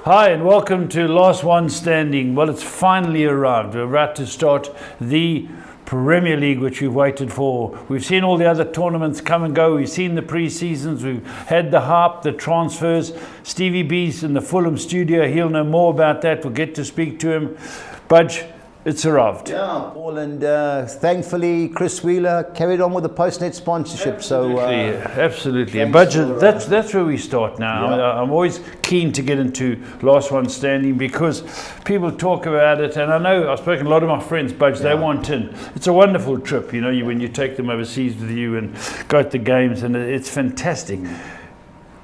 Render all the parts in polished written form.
Hi and welcome to Last One Standing. Well, it's finally arrived. We're about to start the Premier League, which we've waited for. We've seen all the other tournaments come and go. We've seen the pre-seasons. We've had the hype, the transfers. Stevie B's in the Fulham studio. He'll know more about that. We'll get to speak to him. Budge, it's arrived. Yeah, Paul, and thankfully Chris Wheeler carried on with the Postnet sponsorship. Absolutely. And Budge, that's where we start now. Yeah. I'm always keen to get into Last One Standing because people talk about it, and I know I've spoken to a lot of my friends, Budge, they want in. It's a wonderful trip, you know, when you take them overseas with you and go to the games, and it's fantastic.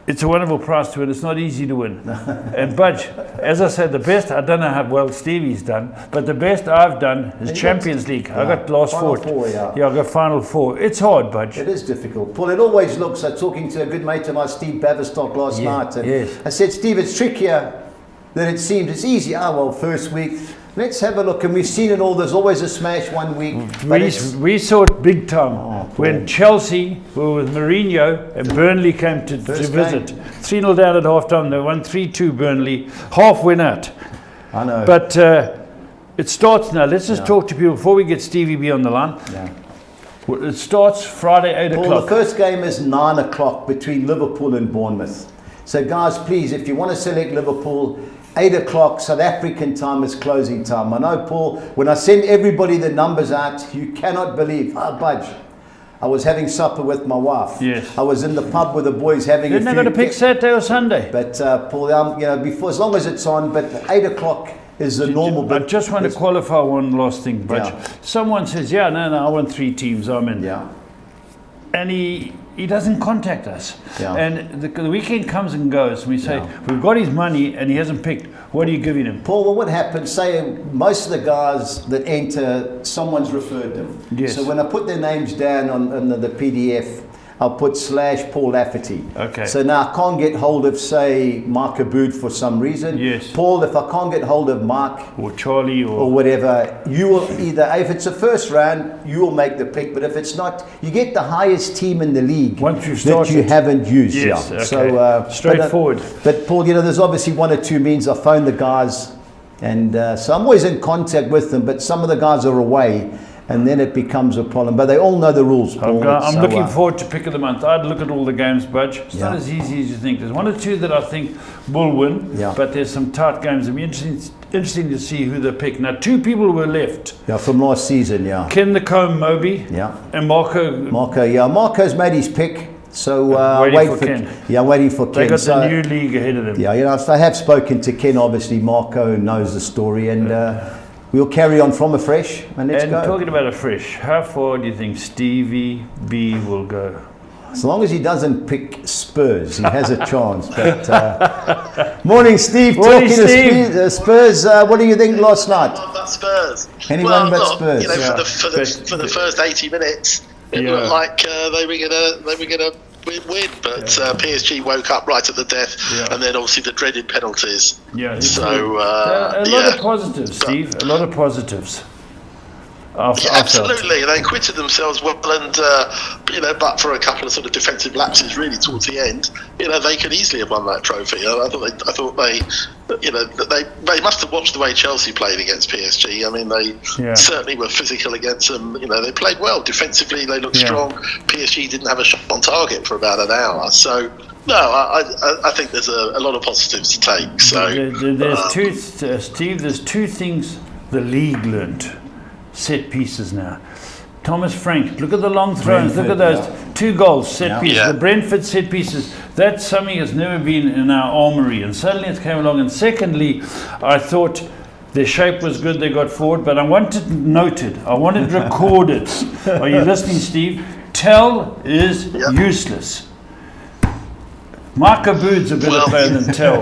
It's a wonderful prize to win. It's not easy to win. And Budge, as I said, the best, I don't know how well Stevie's done, but the best I've done is Champions League. I got last four. Yeah, I got Final Four. It's hard, Budge. It is difficult. Paul, it always looks, talking to a good mate of mine, Steve Baverstock, last night. And I said, Steve, it's trickier than it seems. It's easy. Well, first week. Let's have a look, and we've seen it all. There's always a smash one week. We saw it big time when Chelsea were with Mourinho and Burnley came to visit. 3-0 down at half time. They won 3-2 Burnley. Half went out. I know. But it starts now. Let's just talk to people before we get Stevie B on the line. It starts Friday, 8 o'clock. The first game is 9 o'clock between Liverpool and Bournemouth. So, guys, please, if you want to select Liverpool, 8 o'clock South African time is closing time. I know, Paul, when I send everybody the numbers out, you cannot believe. Budge, I was having supper with my wife. Yes. I was in the pub with the boys having Didn't they got to pick Saturday or Sunday? But, Paul, before, as long as it's on, but 8 o'clock is the normal. I just want to qualify one last thing, Budge. Someone says, no, I want 3 teams, I'm in. Yeah. And he doesn't contact us. And the weekend comes and goes, and we say, we've got his money and he hasn't picked. What are you giving him? Paul, well, what happens, say most of the guys that enter, someone's referred them. Yes. So when I put their names down on the PDF, I'll put /Paul Lafferty. Okay. So now I can't get hold of, say, Mark Abood for some reason. Yes. Paul, if I can't get hold of Mark or Charlie or whatever, you will either, if it's a first round, you will make the pick. But if it's not, you get the highest team in the league once you start that you haven't used. Yes. Yeah. Okay. So straightforward. But Paul, there's obviously 1 or 2 means. I phone the guys, and so I'm always in contact with them. But some of the guys are away. And then it becomes a problem. But they all know the rules, Paul. I'm looking forward to pick of the month. I'd look at all the games, Budge. It's not as easy as you think. There's 1 or 2 that I think will win, but there's some tight games. It'll be interesting to see who they pick. Now, 2 people were left. Yeah, from last season, Ken the Comb Moby and Marco. Marco's made his pick. So waiting for Ken. Yeah, waiting for Ken. They got the new league ahead of them. Yeah, I have spoken to Ken. Obviously, Marco knows the story, and we'll carry on from afresh, and let's go. And talking about afresh, how far do you think Stevie B will go? As long as he doesn't pick Spurs, he has a chance. But morning, Steve. Morning, talking Steve. To Spurs, what do you think last night? About Spurs. Anyone but Spurs? For the first 80 minutes, it looked like they were gonna win, but PSG woke up right at the death, and then obviously the dreaded penalties. So a lot of positives, Steve. A lot of positives. Absolutely, they acquitted themselves well, and but for a couple of sort of defensive lapses, really towards the end, they could easily have won that trophy. I thought they must have watched the way Chelsea played against PSG. I mean, they certainly were physical against them. They played well defensively. They looked strong. PSG didn't have a shot on target for about an hour. So no, I think there's a lot of positives to take. So there's 2 things the league learned. Set pieces now. Thomas Frank, look at the long throws. Look at those 2 goals, set pieces. The Brentford set pieces. That's something that's never been in our armoury, and suddenly it came along. And secondly, I thought their shape was good. They got forward, but I wanted noted. I wanted recorded. Are you listening, Steve? Tell is useless. Mark Abood's a better player than Tell.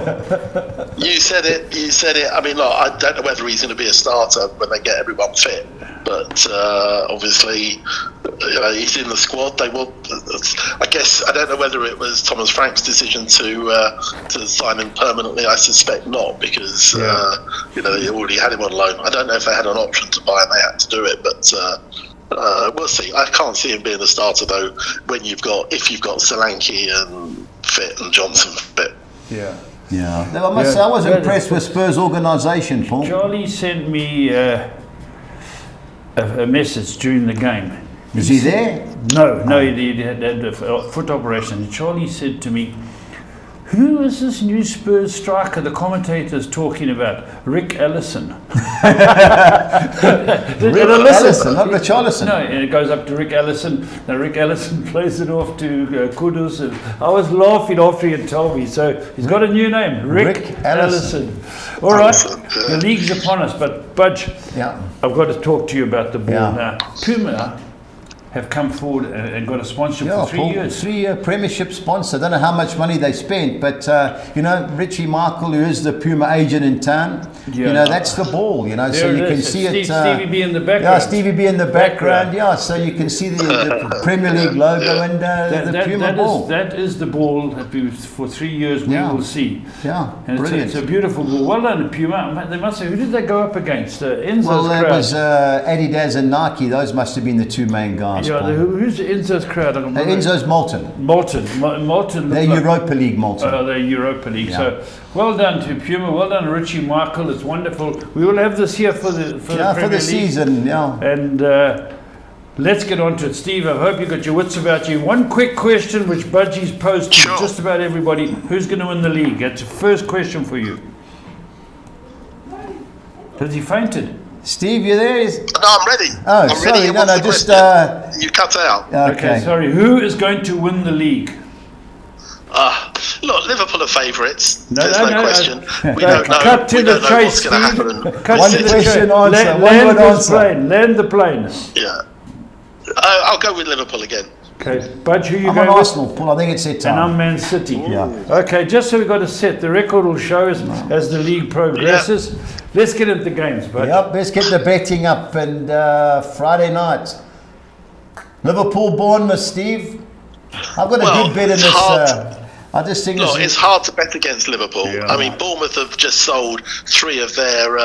You said it. I mean, look, I don't know whether he's going to be a starter when they get everyone fit, but obviously, he's in the squad. They will. I guess I don't know whether it was Thomas Frank's decision to sign him permanently. I suspect not, because they already had him on loan. I don't know if they had an option to buy and they had to do it, but. We'll see. I can't see him being a starter though. If you've got Solanke and fit and Johnson fit. Yeah. I must say, I was impressed with Spurs' organisation, Paul. Charlie sent me a message during the game. Is he there? No, he had a foot operation. Charlie said to me, "Who is this new Spurs striker the commentator's talking about? Rick Ellison." Ellison, not Richarlison. No, and it goes up to Rick Ellison. Now Rick Ellison plays it off to Kudus. And I was laughing after he had told me. So he's got a new name, Rick Ellison. All right, the league's upon us, but Budge, I've got to talk to you about the ball now. Puma have come forward and got a sponsorship for 3 years. 3-year premiership sponsor. I don't know how much money they spent, but Richie Michael, who is the Puma agent in town, that's the ball, so you can see it. Stevie B in the background. Yeah, Stevie B in the background. Yeah, so you can see the Premier League logo and the Puma ball. That is the ball that for 3 years we will see. Yeah, and brilliant. It's a beautiful ball. Well done, Puma. They must say, who did they go up against? Enzo's crowd. That was Adidas and Nike. Those must have been the two main guys. Yeah, who's Enzo's crowd? Enzo's Malton. Malton. They're Europa League Malton. They're Europa League. Yeah. So well done to Puma. Well done, Richie Michael. It's wonderful. We will have this here for the Premier League. Season. Yeah. And let's get on to it, Steve. I hope you got your wits about you. One quick question, which Budgie's posed to just about everybody: who's going to win the league? That's the first question for you. Has he fainted? Steve, you there? No, I'm ready. Oh, sorry. No, just... you cut out. Okay, sorry. Who is going to win the league? Look, Liverpool are favourites. No, There's no question. We don't know. Cut to the chase, what's going to happen. One question answer. One answer. Land the plane. Yeah. I'll go with Liverpool again. Okay, Budge, who you I'm going on with? Arsenal, Paul. I think it's their time. And I'm Man City. Yeah. Okay, just so we've got a set. The record will show us as the league progresses. Yeah. Let's get into the games, Budge. Yep, let's get the betting up. And Friday night, Liverpool, Bournemouth, Steve. I've got a good bet in this. I just think it's hard to bet against Liverpool. Yeah. I mean, Bournemouth have just sold 3 of their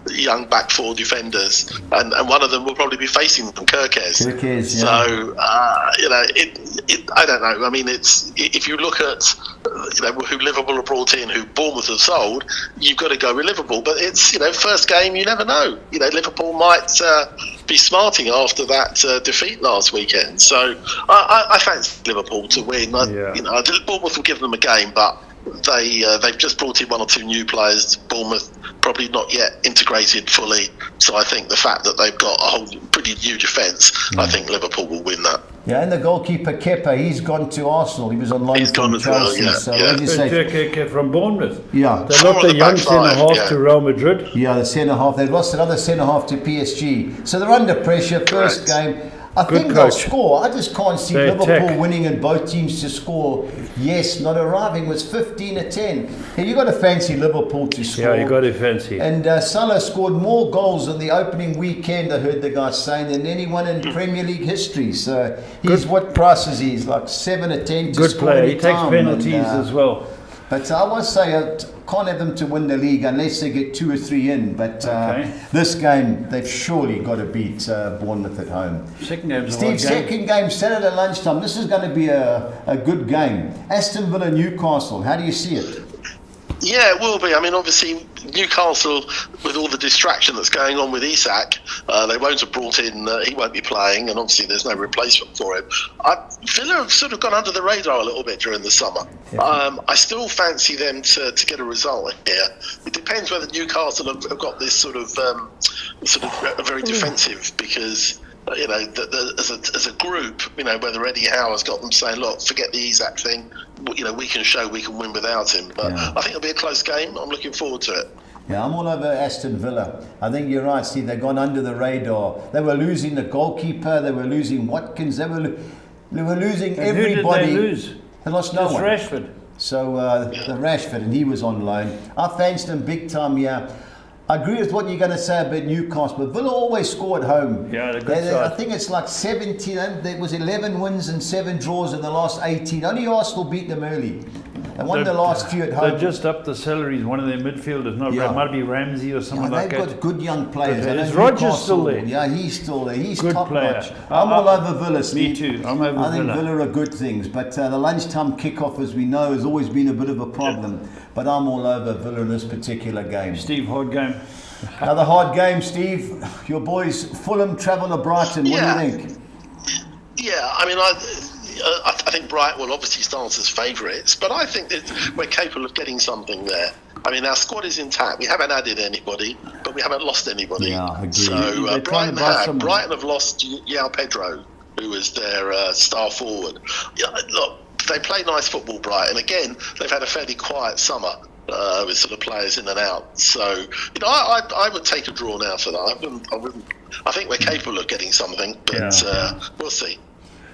young back 4 defenders, and one of them will probably be facing them, Kirkes. So I don't know. I mean, if you look at who Liverpool have brought in, who Bournemouth have sold, you've got to go with Liverpool. But it's first game, you never know. Liverpool might be smarting after that defeat last weekend. So I fancy Liverpool to win. Bournemouth will give them a game, but they've just brought in 1 or 2 new players. Bournemouth probably not yet integrated fully. So I think the fact that they've got a whole pretty new defence, I think Liverpool will win that. Yeah, and the goalkeeper Kepa, he's gone to Arsenal. He was on loan from Chelsea. So from Bournemouth. Yeah. They lost the young centre-half to Real Madrid. Yeah, the centre-half. They lost another centre-half to PSG. So they're under pressure. First game. I think they'll score. I just can't see Liverpool winning and both teams to score. Yes, not arriving was 15-10. Hey, you got to fancy Liverpool to score. Yeah, you got to fancy. And Salah scored more goals on the opening weekend, I heard the guy saying, than anyone in Premier League history. So he's what price is he? He's like 7-10 to good score. Player. He takes penalties as well. But I must say, I can't have them to win the league unless they get 2 or 3 in. But this game, they've surely got to beat Bournemouth at home. Second game, Saturday lunchtime. This is going to be a good game. Aston Villa, Newcastle. How do you see it? Yeah, it will be. I mean, obviously, Newcastle, with all the distraction that's going on with Isak, they won't have brought in, he won't be playing, and obviously there's no replacement for him. Villa have sort of gone under the radar a little bit during the summer. I still fancy them to get a result here. It depends whether Newcastle have got this sort of very defensive, because as a group, whether Eddie Howe has got them saying, look, forget the Isak thing, we can show we can win without him. But I think it'll be a close game. I'm looking forward to it. Yeah, I'm all over Aston Villa. I think you're right, Steve. They've gone under the radar. They were losing the goalkeeper. They were losing Watkins. They were losing everybody. Who did they lose? They lost no one. Rashford. So the Rashford, and he was on loan. I fancied him big time, yeah. I agree with what you're going to say about Newcastle, but Villa always score at home. Yeah, they're good side. I think it's like 17. There was 11 wins and 7 draws in the last 18. Only Arsenal beat them early. They won the last few at home. They just upped the salaries. One of their midfielders, might be Ramsey or something like that. They've got good young players. Is Rogers still there? Yeah, he's still there. He's good top player. notch. I'm all over Villa, Steve. Me too. I'm over Villa. I think Villa are good things, but the lunchtime kickoff, as we know, has always been a bit of a problem. Yeah. But I'm all over Villa in this particular game. Steve, hard game. Another hard game, Steve. Your boys, Fulham travel to Brighton. What do you think? Yeah, I mean, I think Brighton will obviously start as favourites, but I think that we're capable of getting something there. I mean, our squad is intact. We haven't added anybody, but we haven't lost anybody. Yeah, I agree. So Brighton have lost João Pedro, who was their star forward. Yeah, look, they play nice football, Brighton. Again, they've had a fairly quiet summer with sort of players in and out. So, I would take a draw now for that. I wouldn't. I think we're capable of getting something, but we'll see.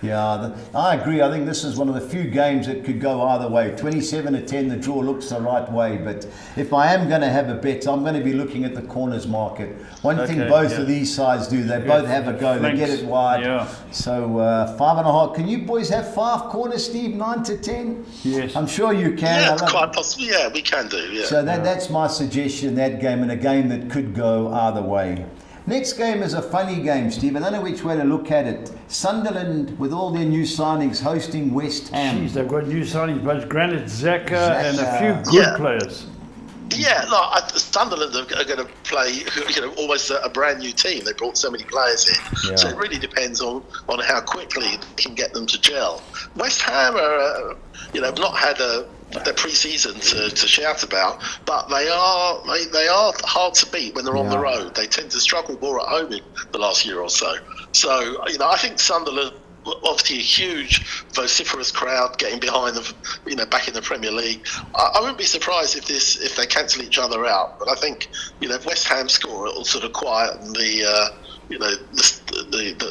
Yeah, I agree. I think this is one of the few games that could go either way. 27-10, the draw looks the right way. But if I am going to have a bet, I'm going to be looking at the corners market. One thing both of these sides do, they both have a go. They get it wide. Yeah. So 5.5. Can you boys have 5 corners, Steve? 9-10? Yes. I'm sure you can. Yeah, quite possibly. Yeah, we can do. Yeah. So that's my suggestion, that game, and a game that could go either way. Next game is a funny game, Steve. I don't know which way to look at it. Sunderland, with all their new signings, hosting West Ham. Jeez, they've got new signings, but Granit Xhaka and a few good players. Yeah, look, Sunderland are going to play, almost a brand new team. They brought so many players in, so it really depends on how quickly they can get them to gel. West Ham are, not had their pre-season to shout about, but they are hard to beat when they're on the road. They tend to struggle more at home in the last year or so. So I think Sunderland, obviously a huge vociferous crowd getting behind them, back in the Premier League. I wouldn't be surprised if they cancel each other out. But I think if West Ham score, it'll sort of quieten the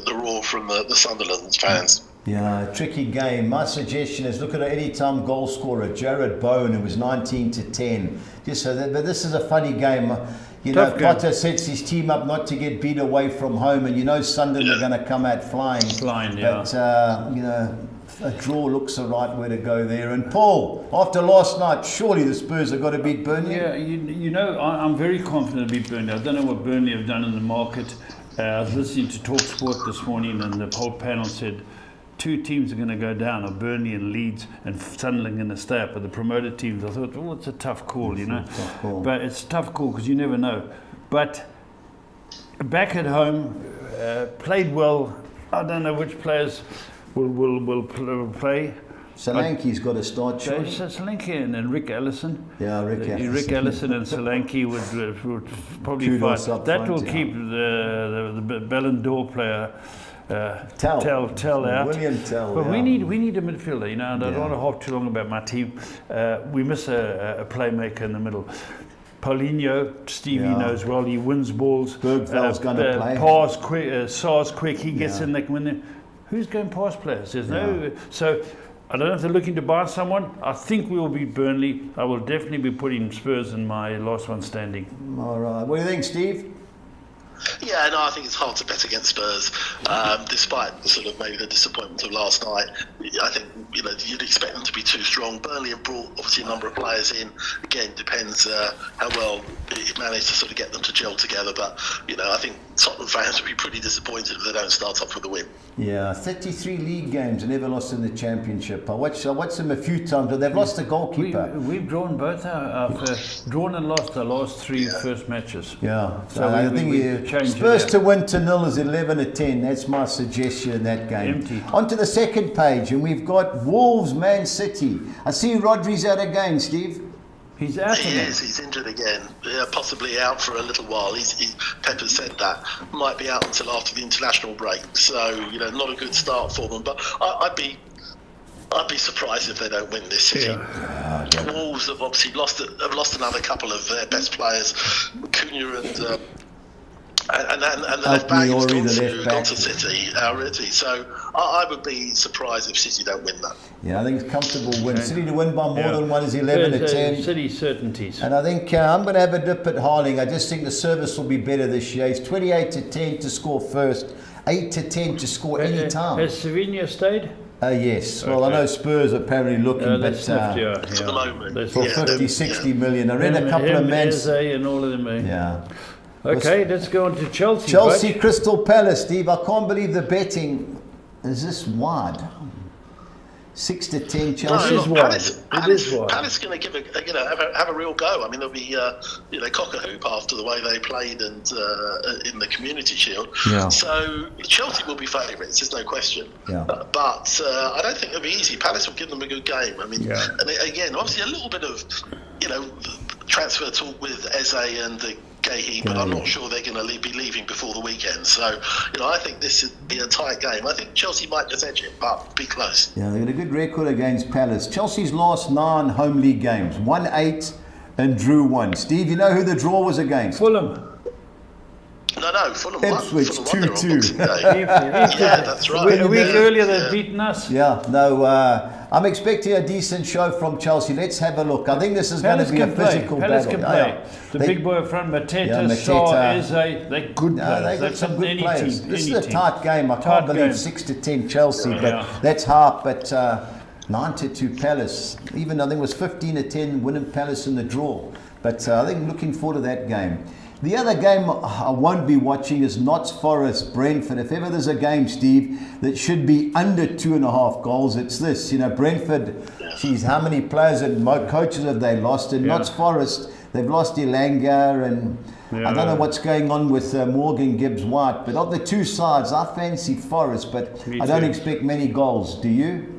roar from the Sunderland fans. Yeah, tricky game. My suggestion is look at an anytime goal scorer, Jared Bowen, who was 19-10. Just so that, but this is a funny game. Potter sets his team up not to get beat away from home, and Sunderland are going to come out flying. But a draw looks the right way to go there. And Paul, after last night, surely the Spurs have got to beat Burnley. Yeah, I'm very confident to beat Burnley. I don't know what Burnley have done in the market. I was listening to Talk Sport this morning, and the whole panel said 2 teams are going to go down, are Burnley and Leeds, and Sunderland going to stay up. But the promoted teams, I thought, it's a tough call, Tough call. But it's a tough call because you never know. But back at home, played well. I don't know which players will play. Solanke's got to start, surely. Solanke and Rick Ellison. Yeah, Rick Ellison and Solanke would probably fight. That will keep the Ballon d'Or player Tell out. William Tell. But we need a midfielder, and I don't want to harp too long about my team. We miss a playmaker in the middle. Paulinho, Stevie knows well. He wins balls. Bergvall's going to play. Pass quick. Sars quick. He gets in. They can win. Who's going past players? There's no. So I don't know if they're looking to buy someone. I think we will beat Burnley. I will definitely be putting Spurs in my last one standing. All right. What do you think, Steve? Yeah, no, I think it's hard to bet against Spurs, despite sort of maybe the disappointment of last night. I think you'd expect them to be too strong. Burnley have brought obviously a number of players in. Again, depends how well you've managed to sort of get them to gel together. But I think Tottenham fans would be pretty disappointed if they don't start off with a win. Yeah, 33 league games and never lost in the Championship. I watched them a few times, but they've lost the goalkeeper. We've drawn both drawn and lost our last 3 first matches. Yeah, so I think Spurs to win to 0 is 11-10. That's my suggestion in that game. Empty. On to the second page, and we've got Wolves, Man City. I see Rodri's out again, Steve. He's out again. He is. He's injured again. Possibly out for a little while. Pepper said that. Might be out until after the international break. So, not a good start for them. But I'd be surprised if they don't win this season. Yeah. Wolves have obviously lost another couple of their best players, Cunha and the left back has gone to City already. So I would be surprised if City don't win that. Yeah, I think it's comfortable win. City to win by more than one is 11-10. City certainties. And I think I'm going to have a dip at Harling. I just think the service will be better this year. It's 28-10 to score first, 8-10 to score any time. Has Savinho stayed? Yes. Well, I know Spurs are apparently looking, but for the moment, for 50, 60 million. I read a couple of men. And all of them. Yeah. Okay, let's go on to Chelsea. Chelsea, Crystal Palace, Steve. I can't believe the betting is this wide. 6-10 Chelsea. No, Palace are going to give have a real go. I mean, there'll be cock-a-hoop after the way they played and in the Community Shield. Yeah. So Chelsea will be favourites. There's no question. Yeah. But I don't think it'll be easy. Palace will give them a good game. I mean, and again, obviously a little bit of transfer talk with Eze and the Gahey, but I'm not sure they're going to be leaving before the weekend. So, I think this would be a tight game. I think Chelsea might just edge it, but be close. Yeah, they've got a good record against Palace. Chelsea's last 9 home league games, won 8 and drew 1. Steve, you know who the draw was against? Fulham. No, Fulham Ipswich, 2-2. Yeah, that's right. A week earlier they'd beaten us. Yeah, no, I'm expecting a decent show from Chelsea. Let's have a look. I think this is going to be a physical Palace battle. Can play. The big boy up front, Mateta, Eze, they're good players. They've got some good players. This is a team. tight game. I can't believe 6-10 Chelsea, but that's hard. But 9-2 Palace. Even I think it was 15-10 winning Palace in the draw. But I think looking forward to that game. The other game I won't be watching is Notts Forest Brentford. If ever there's a game, Steve, that should be under 2.5 goals, it's this. Brentford, geez, how many players and coaches have they lost? And Notts Forest, they've lost Elanga, and I don't know what's going on with Morgan Gibbs-White. But of the two sides, I fancy Forest, but I don't expect many goals. Do you?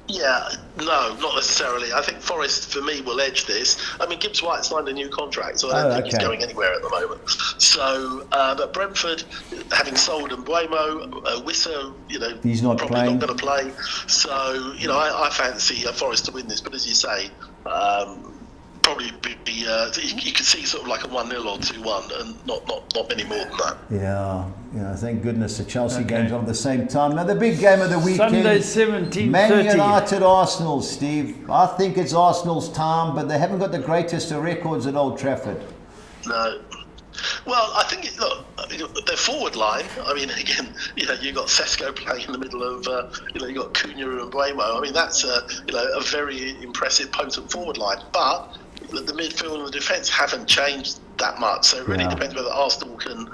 Yeah, no, not necessarily. I think Forest, for me, will edge this. I mean, Gibbs-White signed a new contract, so I don't think he's going anywhere at the moment. So, but Brentford, having sold Mbuemo, Wissa, he's not probably playing. Not going to play. So, I fancy Forest to win this. But as you say, probably be you could see sort of like a 1-0 or 2-1, and not many more than that. Yeah, thank goodness the Chelsea games are at the same time. Now the big game of the weekend, Sunday 17:30. Man United Arsenal, Steve. I think it's Arsenal's time, but they haven't got the greatest of records at Old Trafford. No. Well, I think their forward line. I mean, again, you got Sesko playing in the middle of, you got Cunha and Mbuemo. I mean, that's a very impressive, potent forward line. But the midfield and the defence haven't changed that much, so it really depends whether Arsenal can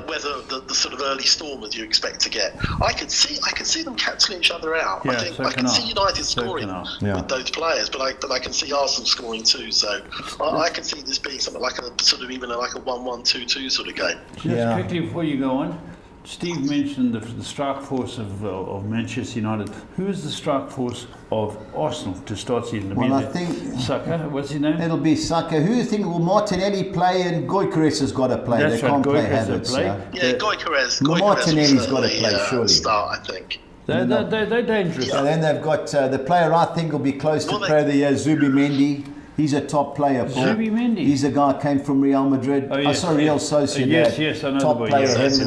weather the sort of early storm that you expect to get. I could see them cancelling each other out. I can see United scoring with those players, but I can see Arsenal scoring too. So I can see this being something like a sort of even like a 1-1, 2-2 sort of game. Just quickly before you go on, Steve mentioned the strike force of Manchester United. Who is the strike force of Arsenal to start season? Well, I think Saka. What's his name? It'll be Saka. Who do you think will Martinelli play, and Gyökeres has got to play? That's they can't right, play Havertz. Yeah, Gyökeres. Martinelli's got to play, surely. Start, I think. They're dangerous. And then they've got the player I think will be close to play the Zubimendi. He's a top player, Paul. Zubimendi. He's a guy who came from Real Madrid. Real Sociedad. Yes, I know top the boy. player. Yes,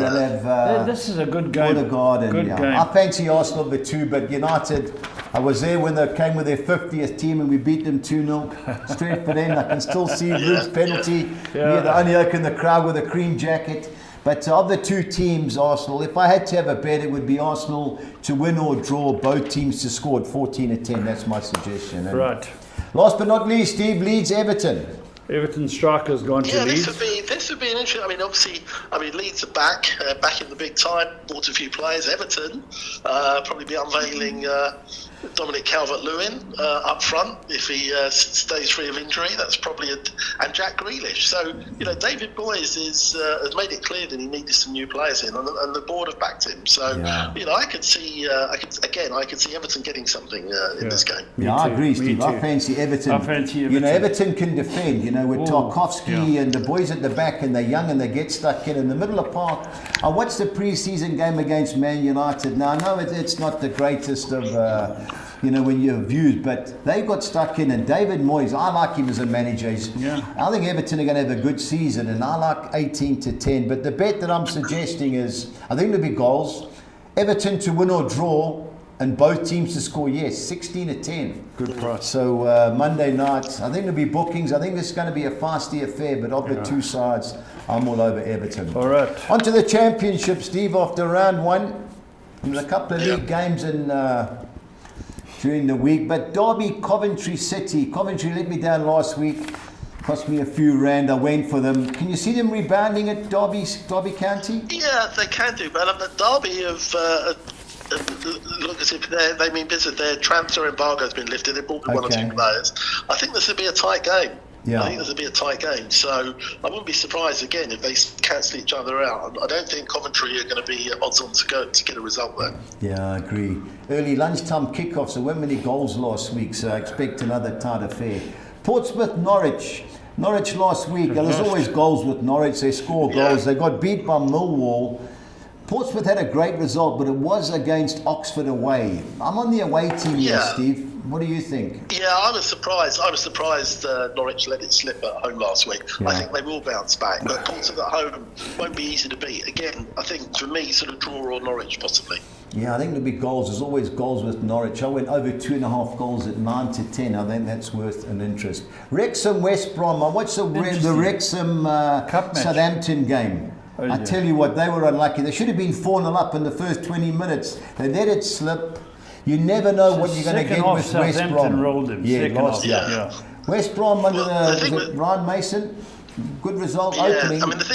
this is a good game. Odegaard Good game. I fancy Arsenal the 2, but United, I was there when they came with their 50th team and we beat them 2-0. Straight for them. I can still see Ruth's penalty. Yeah, the only oak in the crowd with a cream jacket. But of the two teams, Arsenal, if I had to have a bet, it would be Arsenal to win or draw, both teams to score at 14-10. That's my suggestion. And right. Last but not least, Steve, Leeds Everton. Everton striker's gone to Leeds. This would be an interesting. I mean, obviously, Leeds are back in the big time. Bought a few players. Everton probably be unveiling Dominic Calvert-Lewin up front if he stays free of injury. That's probably and Jack Grealish. So David Moyes has made it clear that he needed some new players in, and the board have backed him. So I could see Everton getting something in this game. Yeah, I agree, Steve. I fancy Everton. Everton can defend. With Tarkowski and the boys at the back, and they're young and they get stuck in the middle of park. I watched the pre-season game against Man United. Now I know it's not the greatest of when you have views, but they got stuck in. And David Moyes, I like him as a manager. I think Everton are going to have a good season, and I like 18-10. But the bet that I'm suggesting is, I think there'll be goals. Everton to win or draw, and both teams to score, 16-10. Good price. So Monday night, I think there'll be bookings. I think this is going to be a feisty affair, but of the two sides, I'm all over Everton. All right. On to the championship, Steve, after round 1. There's a couple of league games in during the week. But Derby, Coventry City. Coventry let me down last week. Cost me a few rand. I went for them. Can you see them rebounding at Derby County? Yeah, they can do. But Derby have look as if they mean business. Their transfer embargo has been lifted. They bought one or two players. I think this will be a tight game. Yeah. I think this will be a tight game. So I wouldn't be surprised again if they cancel each other out. I don't think Coventry are going to be odds on to go to get a result there. Yeah, I agree. Early lunchtime kickoffs. There weren't many goals last week, so I expect another tight affair. Portsmouth, Norwich. Norwich last week. There's always goals with Norwich. They score goals. They got beat by Millwall. Portsmouth had a great result, but it was against Oxford away. I'm on the away team here, Steve. What do you think? Yeah, I was surprised. Norwich let it slip at home last week. Yeah. I think they will bounce back, but Portsmouth at home won't be easy to beat. Again, I think for me, sort of draw or Norwich possibly. Yeah, I think there'll be goals. There's always goals with Norwich. I went over 2.5 goals at 9-10. I think that's worth an interest. Wrexham, West Brom. I watched the Wrexham Southampton game. I tell you what, they were unlucky. They should have been 4-0 up in the first 20 minutes. They let it slip. You never know what you're going to get with West Brom. Rolled him. Yeah. West Brom under Ryan Mason. Good result opening. I mean, the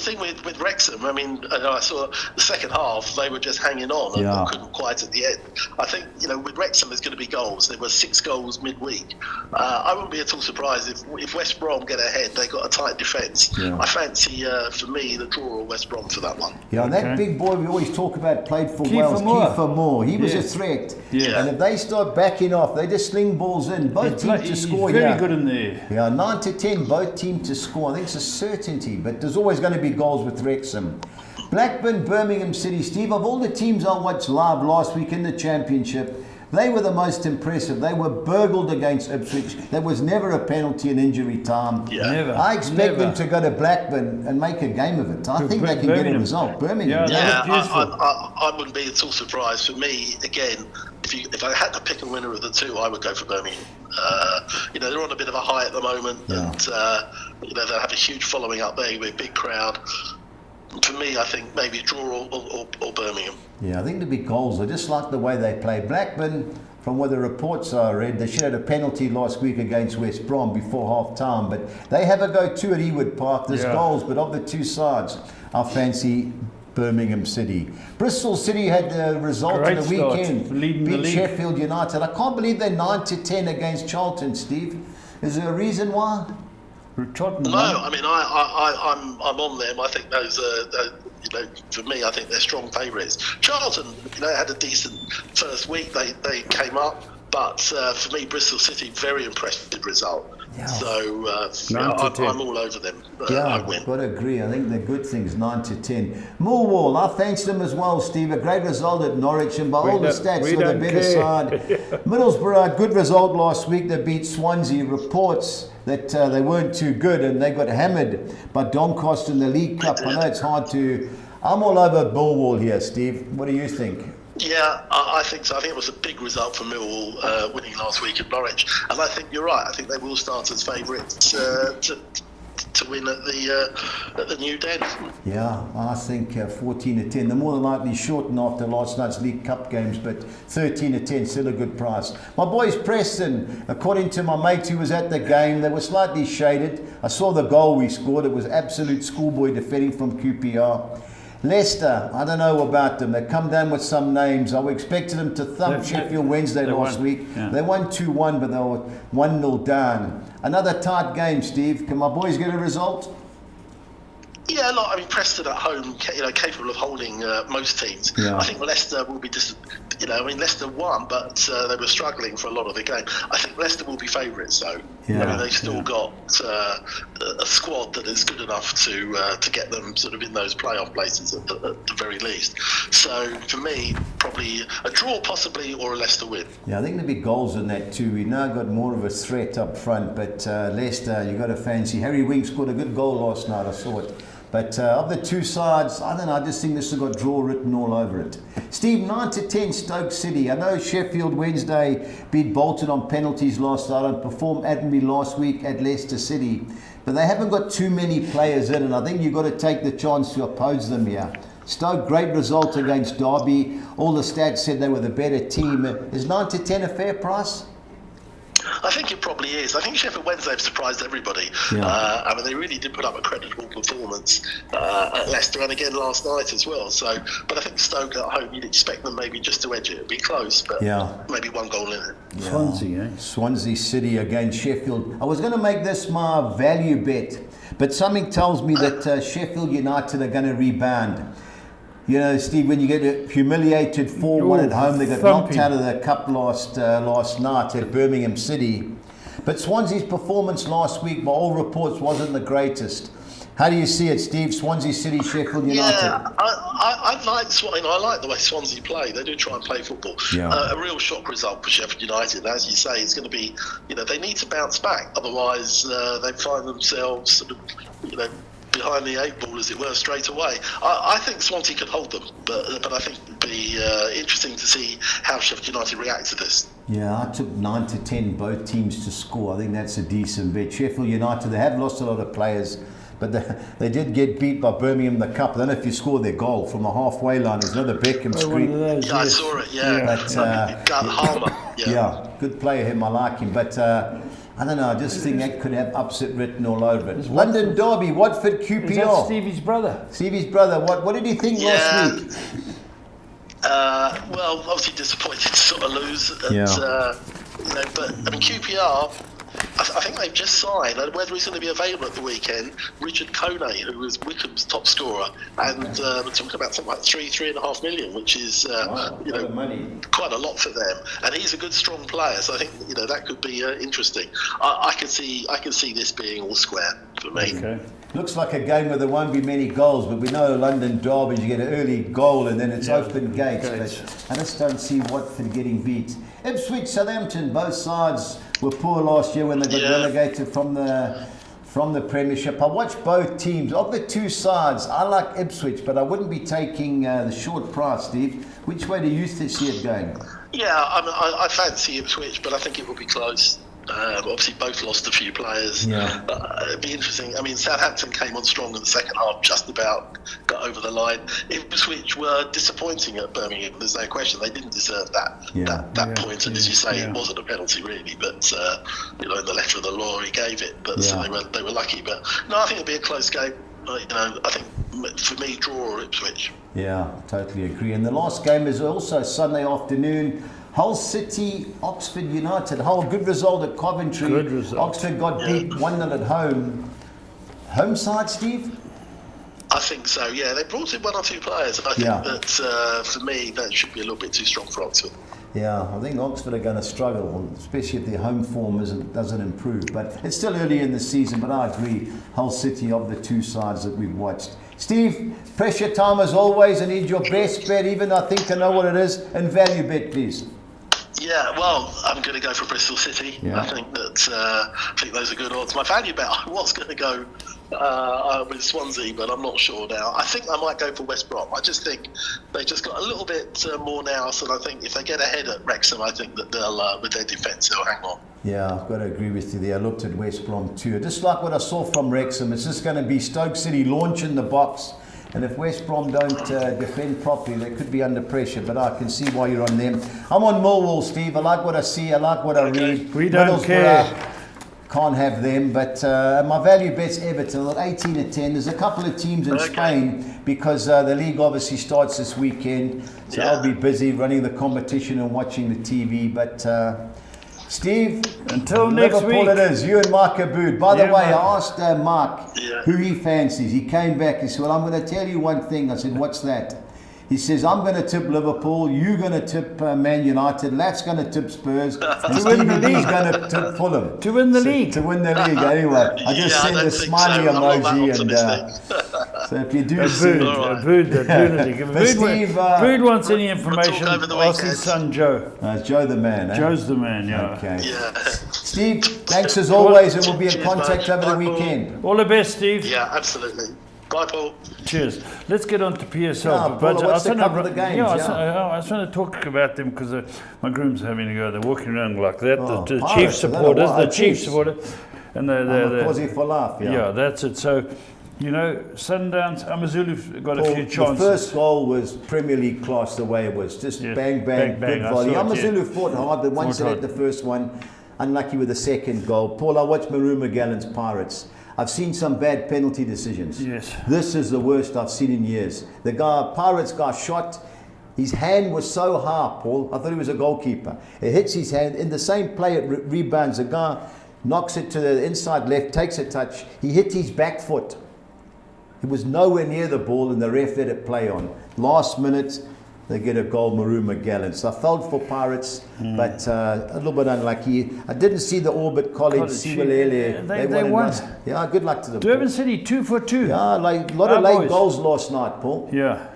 thing with Wrexham, I mean, I saw the second half, they were just hanging on and couldn't quite at the end. I think, with Wrexham there's going to be goals. There were 6 goals midweek. I wouldn't be at all surprised if West Brom get ahead. They got a tight defence. Yeah. I fancy, for me, the draw or West Brom for that one. Yeah, that big boy we always talk about played for Wales, Kiefer Moore. He was a threat. Yeah. And if they start backing off, they just sling balls in. Both teams to score. He's very good in there. Yeah, 9-10, both teams to score. I think it's a certainty, but there's always going to be goals with Wrexham. Blackburn, Birmingham City. Steve, of all the teams I watched live last week in the Championship, they were the most impressive. They were burgled against Ipswich. There was never a penalty in injury time. Yeah. Never. I expect them to go to Blackburn and make a game of it. I think they can get a result. Birmingham. I wouldn't be at all surprised. For me, again, if I had to pick a winner of the two, I would go for Birmingham. They're on a bit of a high at the moment, and they have a huge following up there with a big crowd. For me, I think maybe draw or Birmingham. Yeah, I think there'll be goals. I just like the way they play. Blackburn, from what the reports I read, they should have had a penalty last week against West Brom before half-time, but they have a go-to at Ewood Park. There's goals, but of the two sides, I fancy Birmingham City. Bristol City had the result of the weekend. Beat Sheffield United. I can't believe they're 9-10 against Charlton, Steve. Is there a reason why? No, I mean I'm on them. I think those for me, I think they're strong favourites. Charlton, had a decent first week. They came up, but for me, Bristol City, very impressive result. Yeah. So I'm all over them. I win. I've got to agree. I think they're good things, 9-10. Millwall, I fancied them as well, Steve. A great result at Norwich, and by all the stats, they're the better side. Middlesbrough, a good result last week. They beat Swansea. Reports that they weren't too good, and they got hammered by Doncaster in the League Cup. I know it's hard to... I'm all over Millwall here, Steve. What do you think? Yeah, I think so. I think it was a big result for Millwall winning last week at Norwich, and I think you're right. I think they will start as favourites to win at the new Den. Yeah, I think 14-10. They're more than likely shortened after last night's League Cup games, but 13-10 still a good price. My boys Preston, according to my mate who was at the game, they were slightly shaded. I saw the goal we scored. It was absolute schoolboy defending from QPR. Leicester, I don't know about them. They come down with some names. I expected them to thump Sheffield Wednesday last week. Yeah. They won 2-1, but they were 1-0 down. Another tight game, Steve. Can my boys get a result? Yeah, I mean, Preston at home, capable of holding most teams. Yeah. I think Leicester will be Leicester won, but they were struggling for a lot of the game. I think Leicester will be favourites, though. Yeah. I mean, they've still got a squad that is good enough to get them sort of in those playoff places at the very least. So for me, probably a draw, possibly, or a Leicester win. Yeah, I think there'll be goals in that too. We've now got more of a threat up front, but Leicester, you've got to fancy. Harry Winks scored a good goal last night. I saw it. But of the two sides, I don't know, I just think this has got draw written all over it. Steve, 9-10 Stoke City. I know Sheffield Wednesday beat Bolton on penalties last night and performed admirably last week at Leicester City. but they haven't got too many players in, and I think you've got to take the chance to oppose them here. Stoke, great result against Derby. All the stats said they were the better team. Is 9 to 10 a fair price? I think it probably is. I think Sheffield Wednesday have surprised everybody. Yeah. I mean, they really did put up a creditable performance at Leicester and again last night as well. So, but I think Stoke at home, you'd expect them maybe just to edge it. It'd be close, but maybe one goal in it. Yeah. Swansea, eh? Swansea City against Sheffield. I was going to make this my value bet, but something tells me that Sheffield United are going to rebound. You know, Steve, when you get humiliated 4-1 at home, they got knocked out of the cup last night at Birmingham City. But Swansea's performance last week, by all reports, wasn't the greatest. How do you see it, Steve? Swansea City, Sheffield United. Yeah, I like the way Swansea play. They do try and play football. Yeah. A real shock result for Sheffield United. As you say, it's going to be, they need to bounce back. Otherwise, they find themselves sort of, behind the 8 ball, as it were, straight away. I think Swansea could hold them, but I think it'd be interesting to see how Sheffield United react to this. Yeah, I took 9 to 10 both teams to score. I think that's a decent bet. Sheffield United, they have lost a lot of players, but they did get beat by Birmingham in the Cup. I don't know if you scored their goal from the halfway line. There's another Beckham screen. Yeah, I saw it, But, Harmer. Yeah, good player him. I like him. But I don't know, I just think that could have upset written all over it. London Derby, Watford QPR. Is that Stevie's brother? Stevie's brother. What did you think last week? Well, obviously disappointed to sort of lose. But I mean, QPR, I think they've just signed, and whether he's going to be available at the weekend, Richard Kone, who was Wickham's top scorer, and we're talking about something like 3.5 million, which is quite a lot for them. And he's a good, strong player, so I think that could be interesting. I can see this being all square for me. Okay. Looks like a game where there won't be many goals, but we know London Derby, you get an early goal and then it's open gates. But I just don't see Watford getting beat. Ipswich, Southampton, both sides were poor last year when they got relegated from the Premiership. I watched both teams. Of the two sides, I like Ipswich, but I wouldn't be taking the short price, Steve. Which way do you see it going? Yeah, I fancy Ipswich, but I think it will be close. Obviously, both lost a few players. Yeah. It'd be interesting. I mean, Southampton came on strong in the second half, just about got over the line. Ipswich were disappointing at Birmingham. There's no question they didn't deserve that point. And as you say, it wasn't a penalty really, but in the letter of the law, he gave it. But so they were lucky. But no, I think it'll be a close game. I think for me, draw or Ipswich. Yeah, totally agree. And the last game is also Sunday afternoon. Hull City, Oxford United. Hull, good result at Coventry. Good result. Oxford got beat 1-0 at home. Home side, Steve? I think so, yeah. They brought in 1 or 2 players. I think that, for me, that should be a little bit too strong for Oxford. Yeah, I think Oxford are going to struggle, especially if their home form doesn't improve. But it's still early in the season, but I agree. Hull City of the two sides that we've watched. Steve, pressure time as always. I need your best bet, even I think I know what it is, and value bet, please. Yeah, well, I'm going to go for Bristol City. Yeah. I think those are good odds. My value bet, I was going to go with Swansea, but I'm not sure now. I think I might go for West Brom. I just think they just got a little bit more now, so I think if they get ahead at Wrexham, I think that they'll, with their defence, they'll hang on. Yeah, I've got to agree with you there. I looked at West Brom too. Just like what I saw from Wrexham, it's just going to be Stoke City launching the box. And if West Brom don't defend properly, they could be under pressure. But I can see why you're on them. I'm on Millwall, Steve. I like what I see. I like what I read. We don't care. Can't have them. But my value bet's Everton at 18-10. There's a couple of teams in Spain because the league obviously starts this weekend. So I'll be busy running the competition and watching the TV. But Steve, until next Liverpool week. It is. You and Mark Abood. By the way, I asked Mark who he fancies. He came back. He said, well, I'm going to tell you one thing. I said, what's that? He says, I'm going to tip Liverpool. You're going to tip Man United. Laf's going to tip Spurs. And Stevie's going to tip Fulham. To win the league. To win the league, anyway. I just sent a smiley emoji. And so if you do Abood, the lunatic. If Abood wants any information, ask his son Joe. It's Joe the man. Joe's the man, Okay. Steve, thanks as always, and we'll be in contact over the weekend. All the best, Steve. Yeah, absolutely. Bye, Paul. Cheers. Let's get on to PSL. What's the couple of the games? I just want to talk about them because my groom's having a go. They're walking around like that. The Chiefs supporters, And Kosi for life, yeah, that's it. So, you know, Sundowns, Amazulu got a few chances. The first goal was Premier League class the way it was. Just bang, good volley. Amazulu fought hard, but once they hit the first one, unlucky with the second goal. Paul, I watched Maroon Magellan's Pirates. I've seen some bad penalty decisions. Yes. This is the worst I've seen in years. The Pirates guy shot. His hand was so high, Paul. I thought he was a goalkeeper. It hits his hand. In the same play, it rebounds. The guy knocks it to the inside left, takes a touch. He hit his back foot. He was nowhere near the ball, and the ref let it play on. Last minute, they get a goal, Maroon Magellan. So I felt for Pirates, but a little bit unlucky. I didn't see the Orbit College, Siwalele. They won. Yeah, good luck to them. Durban City, 2 for 2. Yeah, like a lot of late goals last night, Paul. Yeah.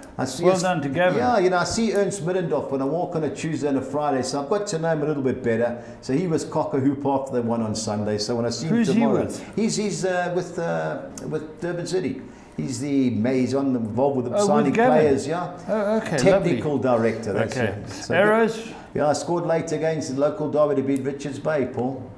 Well done to Gavin. Yeah, you know, I see Ernst Middendorf when I walk on a Tuesday and a Friday, so I've got to know him a little bit better. So he was cock-a-hoop after they won on Sunday. So when I see him tomorrow, he's with Durban City. He's involved with the signing players, yeah. Oh, okay. Technical director. That's okay. it. So Arrows. Yeah, I scored late against the local derby to beat Richards Bay, Paul.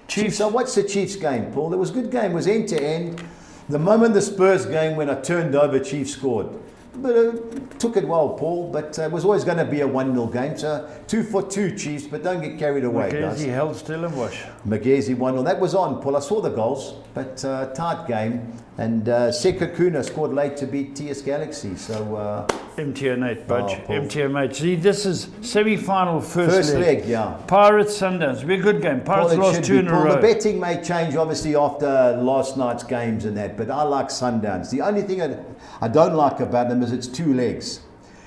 Chiefs. So what's the Chiefs game, Paul? It was a good game. It was end to end. The moment the Spurs game, when I turned over, Chiefs scored. But took it well, Paul. But it was always going to be a 1-0 game. So 2 for 2 Chiefs, but don't get carried away, guys. Magesi held Stellenbosch. Magesi 1-0. That was on, Paul. I saw the goals, but tight game. And Sekakuna scored late to beat TS Galaxy. So MTN8, Budge. MTN8. See, this is semi-final first leg. Yeah. Pirates Sundowns. It'll be a good game. Pirates lost 2 in a row. The betting may change, obviously, after last night's games and that, but I like Sundowns. The only thing I don't like about them is it's 2 legs.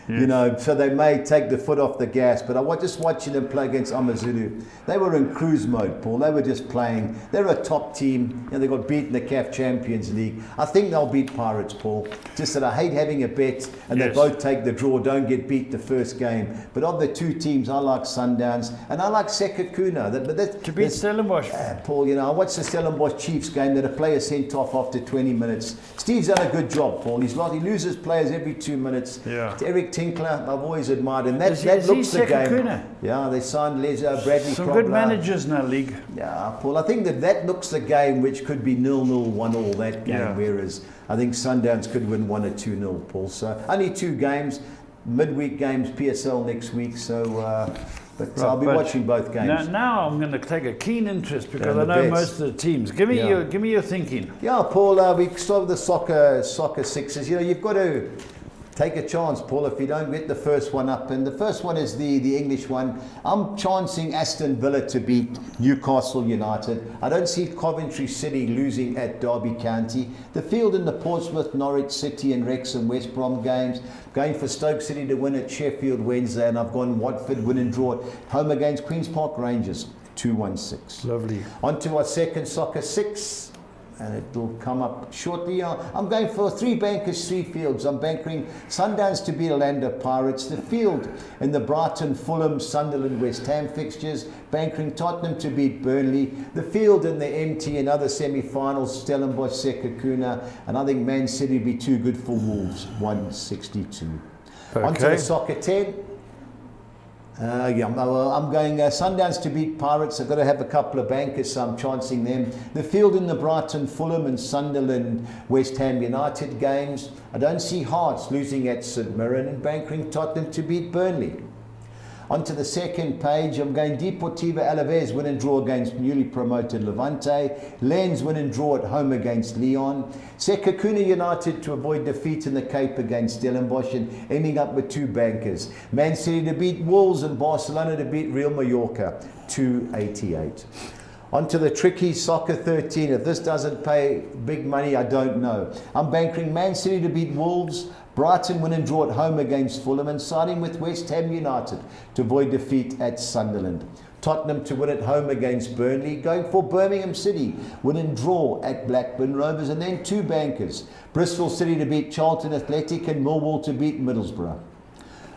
Yes. You know, so they may take the foot off the gas, but I was just watching them play against Amazulu. They were in cruise mode, Paul. They were just playing. They're a top team. You know, they got beat in the CAF Champions League. I think they'll beat Pirates, Paul. Just that I hate having a bet and they both take the draw, don't get beat the first game. But of the 2 teams, I like Sundowns and I like Sekakuna. To beat Stellenbosch. Paul, you know, I watched the Stellenbosch Chiefs game that a player sent off after 20 minutes. Steve's done a good job, Paul. He loses players every 2 minutes. Yeah. Eric Tinkler, I've always admired him. That looks the game. Yeah, they signed Bradley. Some good managers in our league. Yeah, Paul. I think that looks the game which could be 0-0, 1-1 that game. Whereas I think Sundowns could win 1 or 2-0, Paul. So only 2 games, midweek games, PSL next week. So, but I'll be watching both games. Now I'm going to take a keen interest because I know most of the teams. Give me your thinking. Yeah, Paul. We start with the soccer sixes. You know, you've got to take a chance, Paul, if you don't get the first one up. And the first one is the English one. I'm chancing Aston Villa to beat Newcastle United. I don't see Coventry City losing at Derby County. The field in the Portsmouth, Norwich City and Wrexham West Brom games. Going for Stoke City to win at Sheffield Wednesday. And I've gone Watford win and draw at home against Queen's Park Rangers. 2-1-6. Lovely. On to our second soccer six. And it will come up shortly. I'm going for 3 bankers, 3 fields. I'm bankering Sundowns to beat Orlando Pirates. The field in the Brighton, Fulham, Sunderland, West Ham fixtures. Bankering Tottenham to beat Burnley. The field in the MT and other semi-finals, Stellenbosch, Sekakuna. And I think Man City will be too good for Wolves, 162. Okay. On to the soccer 10. I'm going Sundowns to beat Pirates. I've got to have a couple of bankers, so I'm chancing them. The field in the Brighton, Fulham and Sunderland, West Ham United games. I don't see Hearts losing at St Mirren and bankering Tottenham to beat Burnley. Onto the second page, I'm going Deportivo Alaves win and draw against newly promoted Levante. Lens win and draw at home against Lyon. Sekakuna United to avoid defeat in the Cape against Stellenbosch and ending up with 2 bankers. Man City to beat Wolves and Barcelona to beat Real Mallorca, 288. Onto the tricky soccer 13. If this doesn't pay big money, I don't know. I'm bankering Man City to beat Wolves, Brighton win and draw at home against Fulham and siding with West Ham United to avoid defeat at Sunderland. Tottenham to win at home against Burnley, going for Birmingham City, win and draw at Blackburn Rovers, and then 2 bankers. Bristol City to beat Charlton Athletic and Millwall to beat Middlesbrough.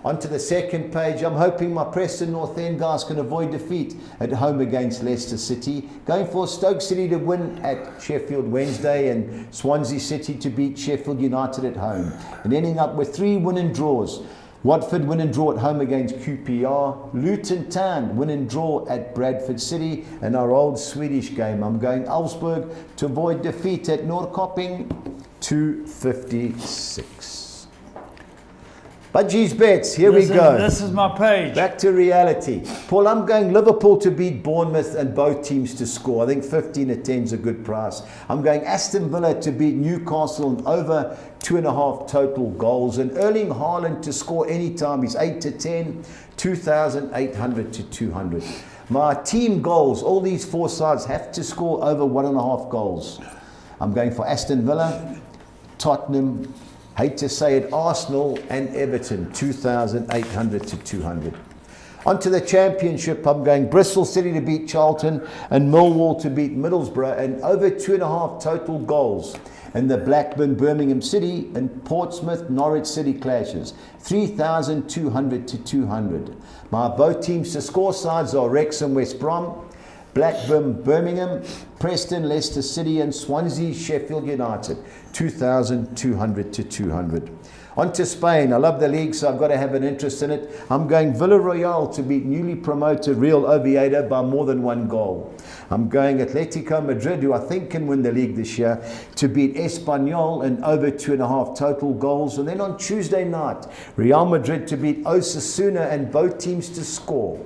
Onto the second page, I'm hoping my Preston North End guys can avoid defeat at home against Leicester City. Going for Stoke City to win at Sheffield Wednesday and Swansea City to beat Sheffield United at home. And ending up with 3 win and draws. Watford win and draw at home against QPR. Luton Town win and draw at Bradford City. And our old Swedish game, I'm going Augsburg to avoid defeat at Norrköping, 256. Budgie's bets, here we go. This is my page. Back to reality. Paul, I'm going Liverpool to beat Bournemouth and both teams to score. I think 15 at 10 is a good price. I'm going Aston Villa to beat Newcastle and over 2.5 total goals. And Erling Haaland to score anytime. He's 8 to 10, 2,800 to 200. My team goals, all these four sides have to score over 1.5 goals. I'm going for Aston Villa, Tottenham, hate to say it, Arsenal and Everton, 2,800 to 200. On to the championship, I'm going Bristol City to beat Charlton and Millwall to beat Middlesbrough and over 2.5 total goals. And the Blackburn, Birmingham City and Portsmouth, Norwich City clashes, 3,200 to 200. My both teams to score sides are Wrexham, West Brom, Blackburn, Birmingham, Preston, Leicester City and Swansea, Sheffield United, 2,200 to 200. On to Spain. I love the league, so I've got to have an interest in it. I'm going Villarreal to beat newly promoted Real Oviedo by more than 1 goal. I'm going Atletico Madrid, who I think can win the league this year, to beat Espanyol and over 2.5 total goals. And then on Tuesday night, Real Madrid to beat Osasuna and both teams to score,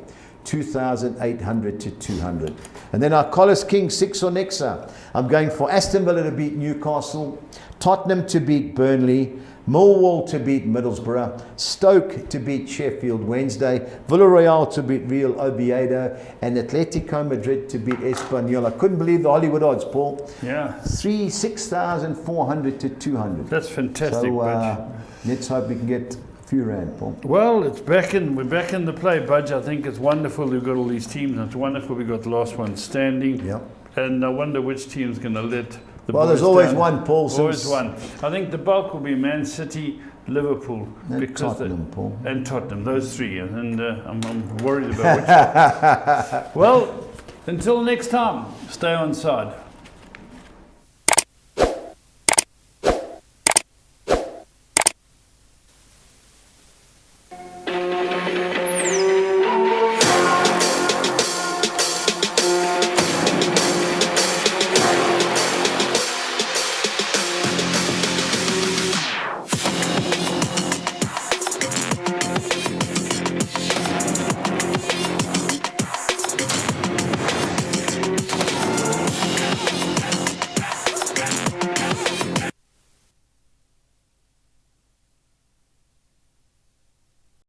2,800 to 200. And then our Collis King 6 or Nexa. I'm going for Aston Villa to beat Newcastle, Tottenham to beat Burnley, Millwall to beat Middlesbrough, Stoke to beat Sheffield Wednesday, Villarreal to beat Real Oviedo, and Atletico Madrid to beat Espanyol. I couldn't believe the Hollywood odds, Paul. Yeah. 6,400 to 200. That's fantastic. So let's hope we can get few rand, Paul. Well, we're back in the play, Budge. I think it's wonderful we've got all these teams. It's wonderful we got the last one standing. Yep. And I wonder which team's going to let the Well, boys there's always down. one, Paul. Always one. I think the bulk will be Man City, Liverpool, And because Tottenham, Paul. and Tottenham, those three. And I'm worried about which one. Well, until next time, stay on side.